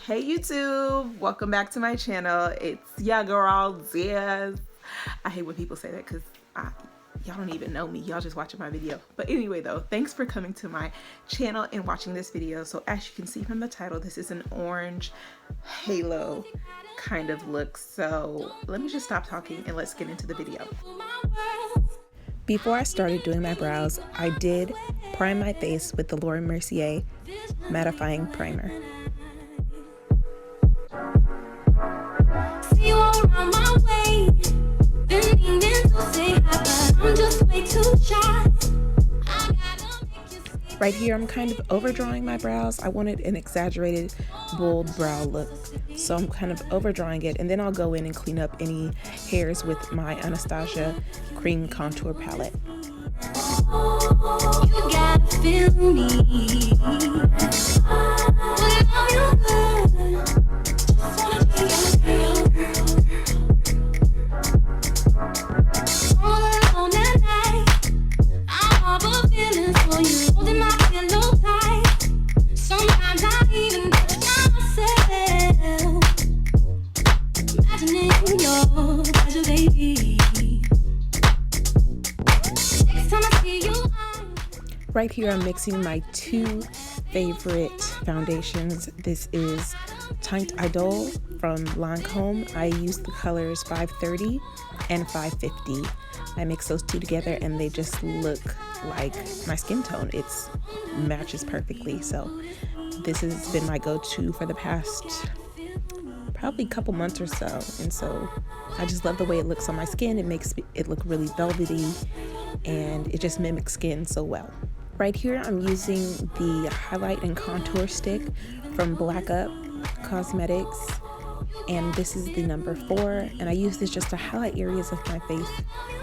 Hey YouTube, welcome back to my channel. It's your girl Ziz. I hate when people say that because y'all don't even know me, y'all just watching my video. But anyway though, thanks for coming to my channel and watching this video. So as you can see from the title, this is an orange halo kind of look. So let me just stop talking and let's get into the video. Before I started doing my brows, I did prime my face with the Mercier Mattifying Primer. Right here, I'm kind of overdrawing my brows. I wanted an exaggerated, bold brow look, so I'm kind of overdrawing it, and then I'll go in and clean up any hairs with my Anastasia Cream Contour Palette. You gotta feel me. Right here, I'm mixing my two favorite foundations. This is Teint Idole from Lancome. I use the colors 530 and 550. I mix those two together and they just look like my skin tone. It matches perfectly. So this has been my go-to for the past probably couple months or so. And so I just love the way it looks on my skin. It makes it look really velvety and it just mimics skin so well. Right here, I'm using the highlight and contour stick from Black Up Cosmetics, and this is the number 4, and I use this just to highlight areas of my face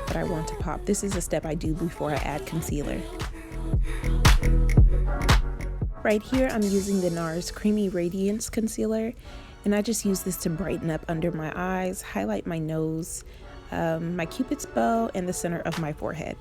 that I want to pop. This is a step I do before I add concealer. Right here, I'm using the Nars Creamy Radiance Concealer, and I just use this to brighten up under my eyes, highlight my nose, my cupid's bow, and the center of my forehead.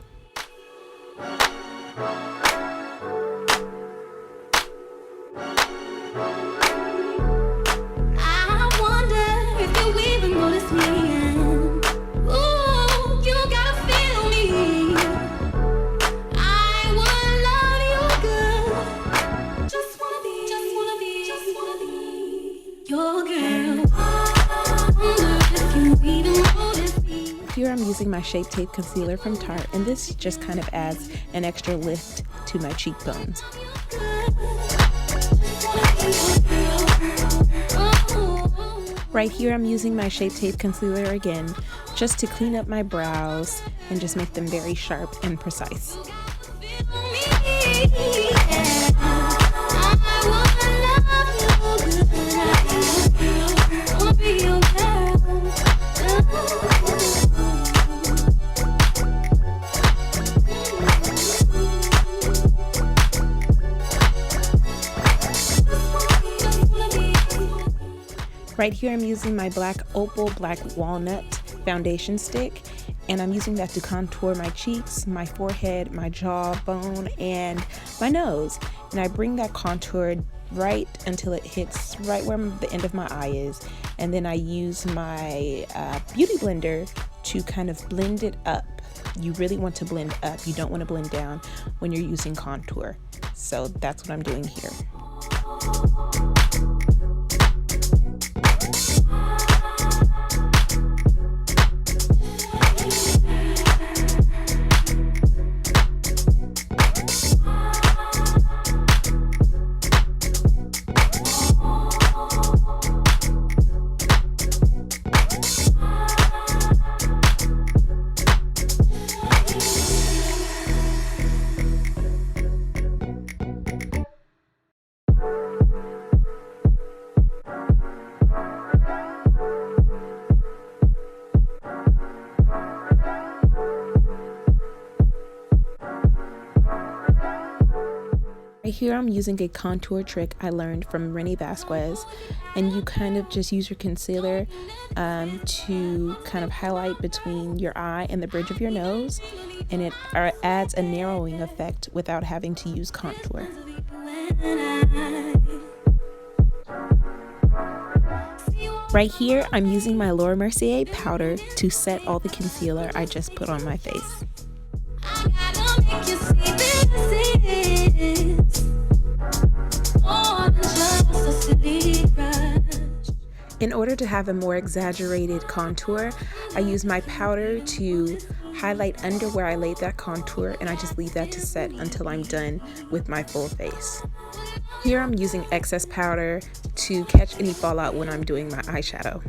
Here I'm using my Shape Tape Concealer from Tarte, and this just kind of adds an extra lift to my cheekbones. Right here I'm using my Shape Tape Concealer again, just to clean up my brows and just make them very sharp and precise. Right here, I'm using my black Opal Black Walnut foundation stick, and I'm using that to contour my cheeks, my forehead, my jawbone, and my nose. And I bring that contour right until it hits right where the end of my eye is. And then I use my beauty blender to kind of blend it up. You really want to blend up. You don't want to blend down when you're using contour. So that's what I'm doing here. Right here, I'm using a contour trick I learned from Rennie Vasquez, and you kind of just use your concealer to kind of highlight between your eye and the bridge of your nose, and it adds a narrowing effect without having to use contour. Right here, I'm using my Laura Mercier powder to set all the concealer I just put on my face. In order to have a more exaggerated contour, I use my powder to highlight under where I laid that contour, and I just leave that to set until I'm done with my full face. Here I'm using excess powder to catch any fallout when I'm doing my eyeshadow.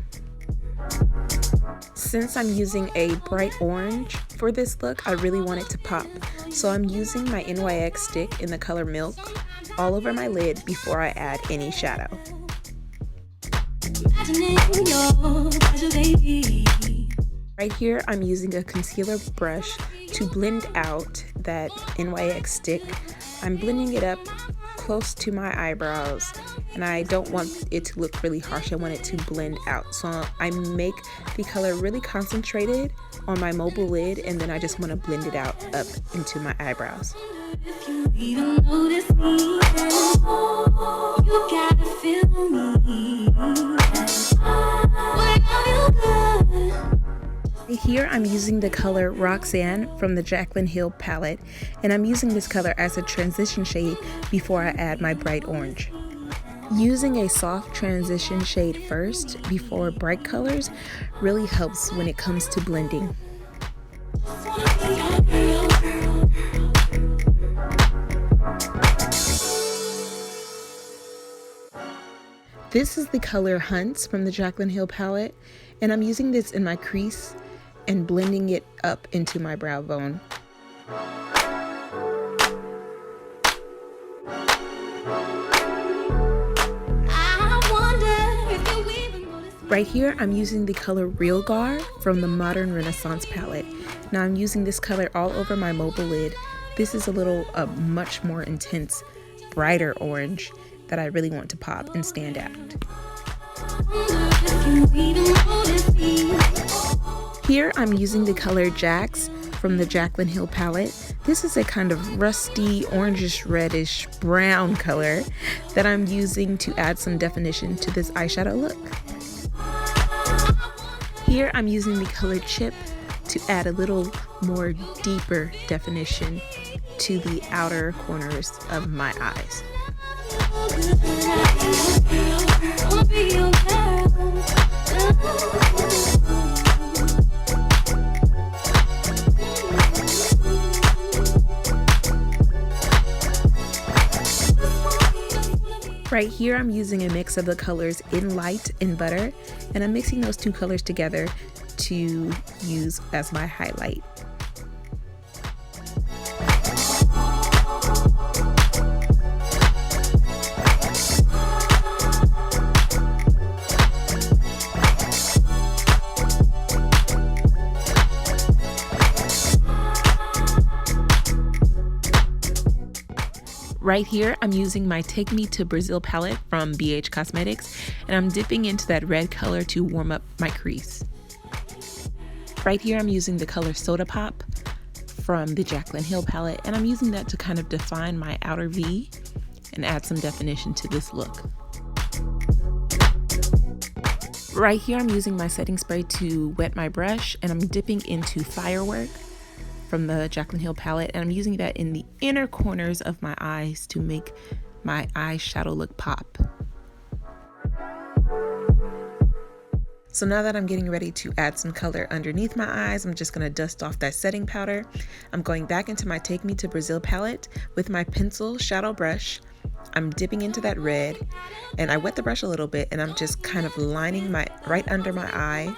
Since I'm using a bright orange for this look, I really want it to pop. So I'm using my NYX stick in the color Milk all over my lid before I add any shadow. Right here, I'm using a concealer brush to blend out that NYX stick. I'm blending it up close to my eyebrows, and I don't want it to look really harsh. I want it to blend out. So I make the color really concentrated on my mobile lid, and then I just want to blend it out up into my eyebrows. If you even notice me, you gotta feel me. Here I'm using the color Roxanne from the Jaclyn Hill palette, and I'm using this color as a transition shade before I add my bright orange. Using a soft transition shade first before bright colors really helps when it comes to blending. This is the color Hunts from the Jaclyn Hill palette, and I'm using this in my crease and blending it up into my brow bone. Right here, I'm using the color Real Gar from the Modern Renaissance palette. Now I'm using this color all over my mobile lid. This is a much more intense, brighter orange that I really want to pop and stand out. Here I'm using the color Jax from the Jaclyn Hill palette. This is a kind of rusty, orangish, reddish, brown color that I'm using to add some definition to this eyeshadow look. Here I'm using the color Chip to add a little more deeper definition to the outer corners of my eyes. Right here, I'm using a mix of the colors In Light and Butter, and I'm mixing those two colors together to use as my highlight. Right here, I'm using my Take Me to Brazil palette from BH Cosmetics, and I'm dipping into that red color to warm up my crease. Right here, I'm using the color Soda Pop from the Jaclyn Hill palette, and I'm using that to kind of define my outer V and add some definition to this look. Right here, I'm using my setting spray to wet my brush, and I'm dipping into Firework from the Jaclyn Hill palette, and I'm using that in the inner corners of my eyes to make my eyeshadow look pop. So now that I'm getting ready to add some color underneath my eyes, I'm just going to dust off that setting powder. I'm going back into my Take Me to Brazil palette with my pencil shadow brush. I'm dipping into that red, and I wet the brush a little bit, and I'm just kind of lining my right under my eye,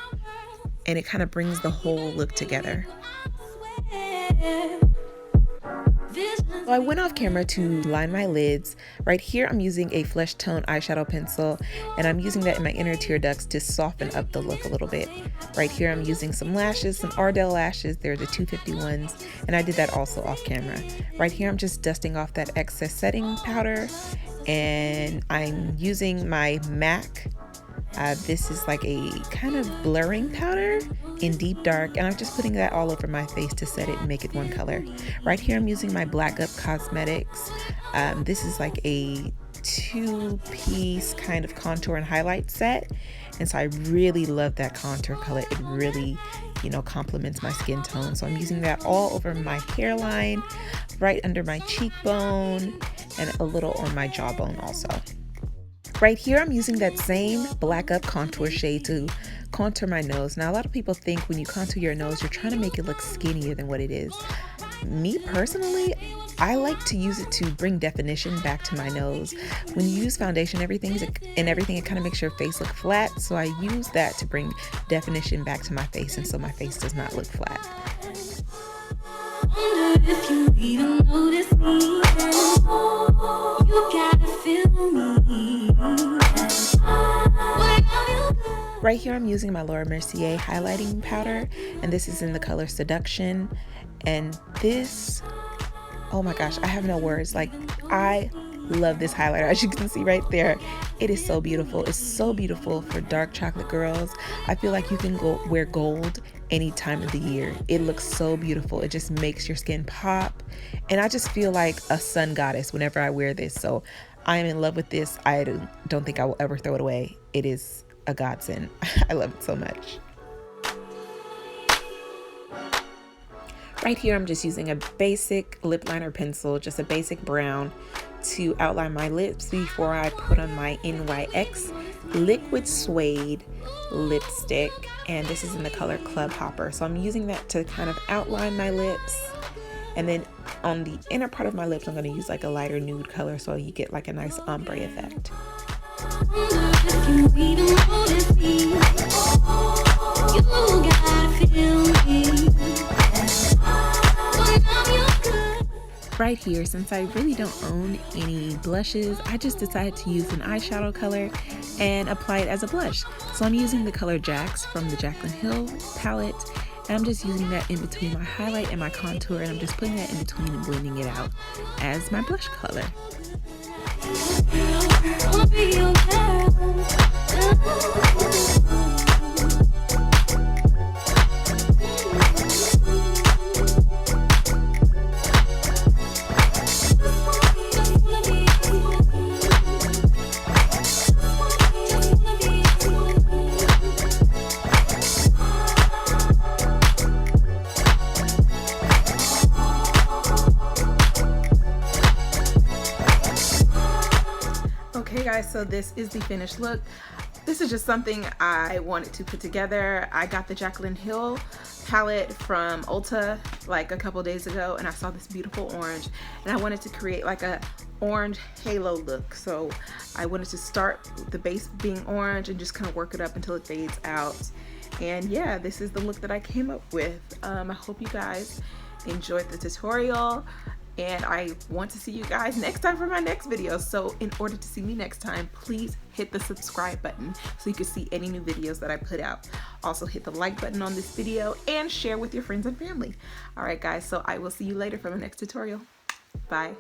and it kind of brings the whole look together. So I went off camera to line my lids. Right here, I'm using a flesh tone eyeshadow pencil, and I'm using that in my inner tear ducts to soften up the look a little bit. Right here, I'm using some lashes, some Ardell lashes. They're the 250 ones, and I did that also off camera. Right here, I'm just dusting off that excess setting powder, and I'm using my MAC This is like a kind of blurring powder in deep dark, and I'm just putting that all over my face to set it and make it one color. Right here I'm using my Black Up Cosmetics. This is like a 2-piece kind of contour and highlight set, and so I really love that contour color. It really, you know, complements my skin tone. So I'm using that all over my hairline, right under my cheekbone, and a little on my jawbone also. Right here, I'm using that same Black Up contour shade to contour my nose. Now, a lot of people think when you contour your nose, you're trying to make it look skinnier than what it is. Me personally, I like to use it to bring definition back to my nose. When you use foundation, everything, it kind of makes your face look flat. So I use that to bring definition back to my face, and so my face does not look flat. If you even notice me, you gotta feel me. Right here I'm using my Mercier highlighting powder, and this is in the color Seduction. And this, oh my gosh, I have no words. Like, I love this highlighter. As you can see right there, it is so beautiful. It's so beautiful for dark chocolate girls. I feel like you can go wear gold any time of the year. It looks so beautiful. It just makes your skin pop, and I just feel like a sun goddess whenever I wear this. So I am in love with this. I don't think I will ever throw it away. It is a godsend. I love it so much. Right here I'm just using a basic lip liner pencil, just a basic brown, to outline my lips before I put on my NYX Liquid Suede lipstick, and this is in the color Club Hopper. So I'm using that to kind of outline my lips, and then on the inner part of my lips I'm going to use like a lighter nude color so you get like a nice ombre effect. Right here, since I really don't own any blushes, I just decided to use an eyeshadow color and apply it as a blush. So I'm using the color Jax from the Jaclyn Hill palette, and I'm just using that in between my highlight and my contour, and I'm just putting that in between and blending it out as my blush color. Okay guys, so this is the finished look. This is just something I wanted to put together. I got the Jaclyn Hill palette from Ulta like a couple days ago, and I saw this beautiful orange, and I wanted to create like a orange halo look. So I wanted to start with the base being orange and just kind of work it up until it fades out. And yeah, this is the look that I came up with. I hope you guys enjoyed the tutorial, and I want to see you guys next time for my next video. So in order to see me next time, please hit the subscribe button so you can see any new videos that I put out. Also hit the like button on this video and share with your friends and family. All right guys, so I will see you later for my next tutorial. Bye.